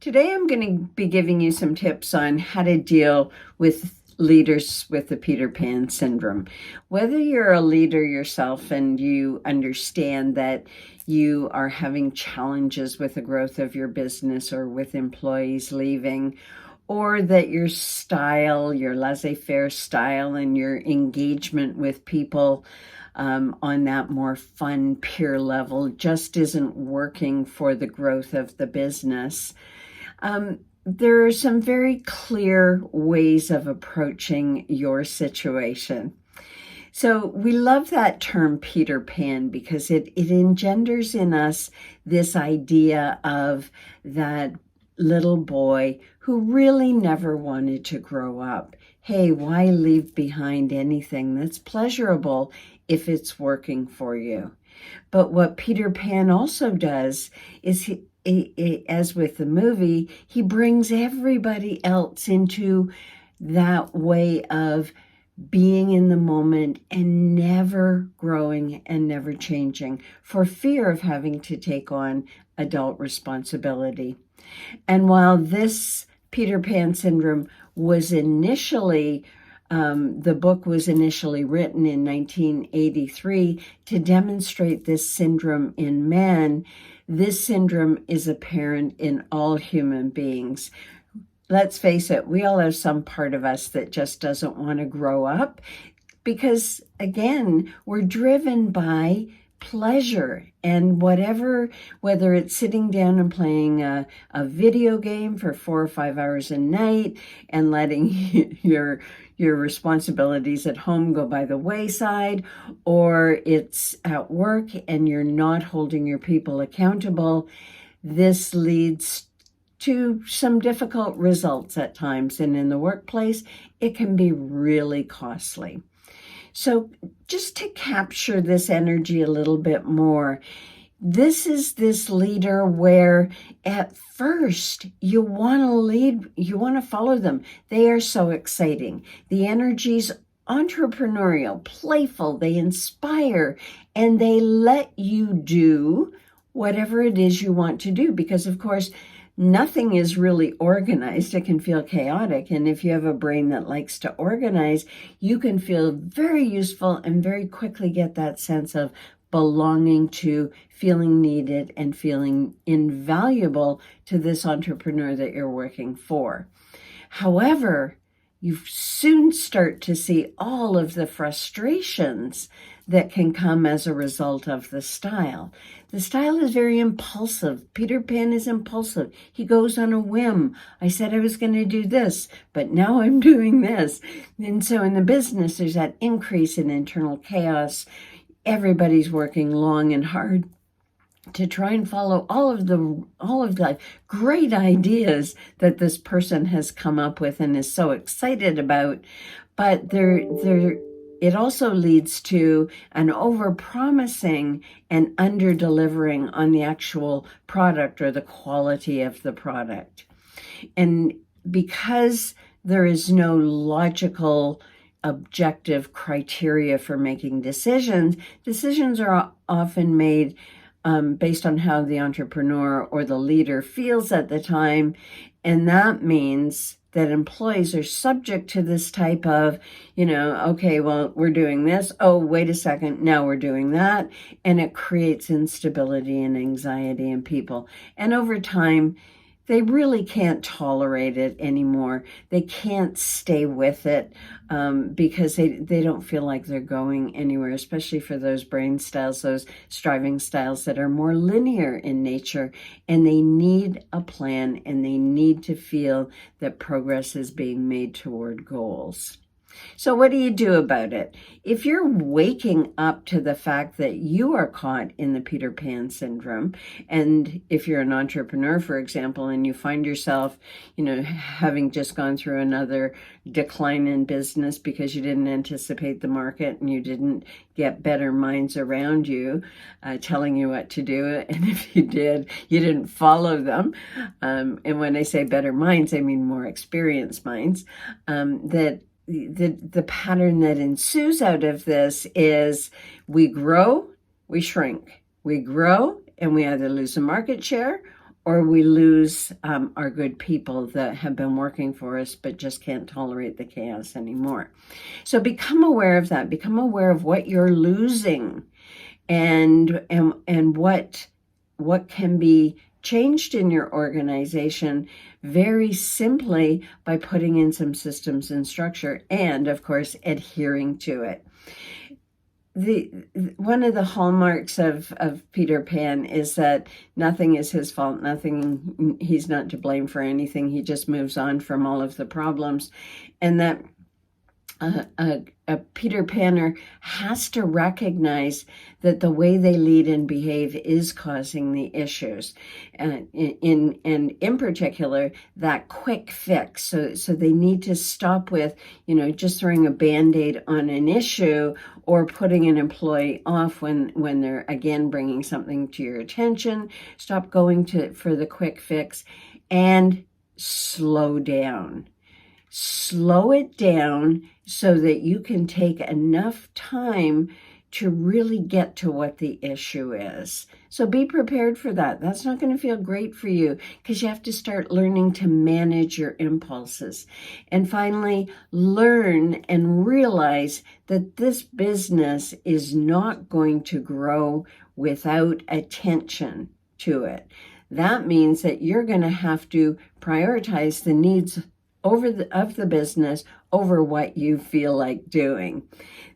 Today I'm going to be giving you some tips on how to deal with leaders with the Peter Pan syndrome. Whether you're a leader yourself and you understand that you are having challenges with the growth of your business or with employees leaving, or that your style, your laissez-faire style and your engagement with people on that more fun peer level just isn't working for the growth of the business. There are some very clear ways of approaching your situation. So we love that term Peter Pan because it engenders in us this idea of that little boy who really never wanted to grow up. Hey, why leave behind anything that's pleasurable if it's working for you? But what Peter Pan also does is as with the movie, he brings everybody else into that way of being in the moment and never growing and never changing for fear of having to take on adult responsibility. And while this Peter Pan syndrome was initially the book was initially written in 1983 to demonstrate this syndrome in men. This syndrome is apparent in all human beings. Let's face it, we all have some part of us that just doesn't want to grow up because, again, we're driven by pleasure and whether it's sitting down and playing a video game for 4 or 5 hours a night and letting your responsibilities at home go by the wayside, or it's at work and you're not holding your people accountable. This leads to some difficult results at times, and in the workplace, it can be really costly. So just to capture this energy a little bit more, this is this leader where at first you want to lead, you want to follow them. They are so exciting. The energy's entrepreneurial, playful, they inspire, and they let you do whatever it is you want to do because, of course, nothing is really organized. It can feel chaotic. And if you have a brain that likes to organize, you can feel very useful and very quickly get that sense of belonging to, feeling needed, and feeling invaluable to this entrepreneur that you're working for. However, you soon start to see all of the frustrations that can come as a result of the style. The style is very impulsive. Peter Pan is impulsive. He goes on a whim. I said I was going to do this, but now I'm doing this. And so in the business, there's that increase in internal chaos. Everybody's working long and hard to try and follow all of the great ideas that this person has come up with and is so excited about. But it also leads to an over-promising and under-delivering on the actual product or the quality of the product. And because there is no logical objective criteria for making decisions are often made based on how the entrepreneur or the leader feels at the time. And that means that employees are subject to this type of, okay, well, we're doing this. Oh, wait a second. Now we're doing that. And it creates instability and anxiety in people. And over time, they really can't tolerate it anymore. They can't stay with it because they don't feel like they're going anywhere, especially for those brain styles, those striving styles that are more linear in nature. And they need a plan and they need to feel that progress is being made toward goals. So what do you do about it? If you're waking up to the fact that you are caught in the Peter Pan syndrome, and if you're an entrepreneur, for example, and you find yourself, having just gone through another decline in business because you didn't anticipate the market and you didn't get better minds around you telling you what to do, and if you did, you didn't follow them. And when I say better minds, I mean more experienced minds, that the pattern that ensues out of this is we grow, we shrink. We grow and we either lose a market share or we lose our good people that have been working for us but just can't tolerate the chaos anymore. So become aware of that. Become aware of what you're losing and what can be changed in your organization very simply by putting in some systems and structure and, of course, adhering to it. One of the hallmarks of Peter Pan is that nothing is his fault, he's not to blame for anything. He just moves on from all of the problems. And that a Peter Panner has to recognize that the way they lead and behave is causing the issues, and in particular that quick fix. So they need to stop with just throwing a Band-Aid on an issue or putting an employee off when they're again bringing something to your attention. Stop going for the quick fix and slow down. Slow it down so that you can take enough time to really get to what the issue is. So be prepared for that. That's not going to feel great for you because you have to start learning to manage your impulses. And finally, learn and realize that this business is not going to grow without attention to it. That means that you're going to have to prioritize the needs of the business over what you feel like doing.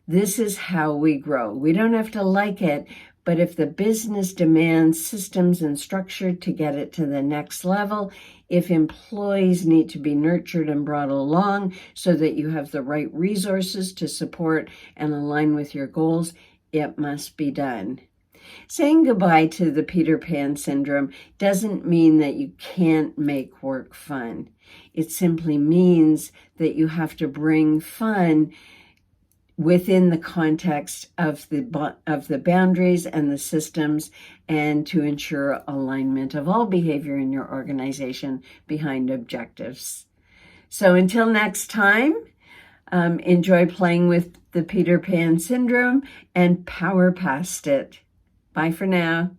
This is how we grow. We don't have to like it, but if the business demands systems and structure to get it to the next level, if employees need to be nurtured and brought along so that you have the right resources to support and align with your goals, it must be done. Saying goodbye to the Peter Pan syndrome doesn't mean that you can't make work fun. It simply means that you have to bring fun within the context of the boundaries and the systems, and to ensure alignment of all behavior in your organization behind objectives. So until next time, enjoy playing with the Peter Pan syndrome and power past it. Bye for now.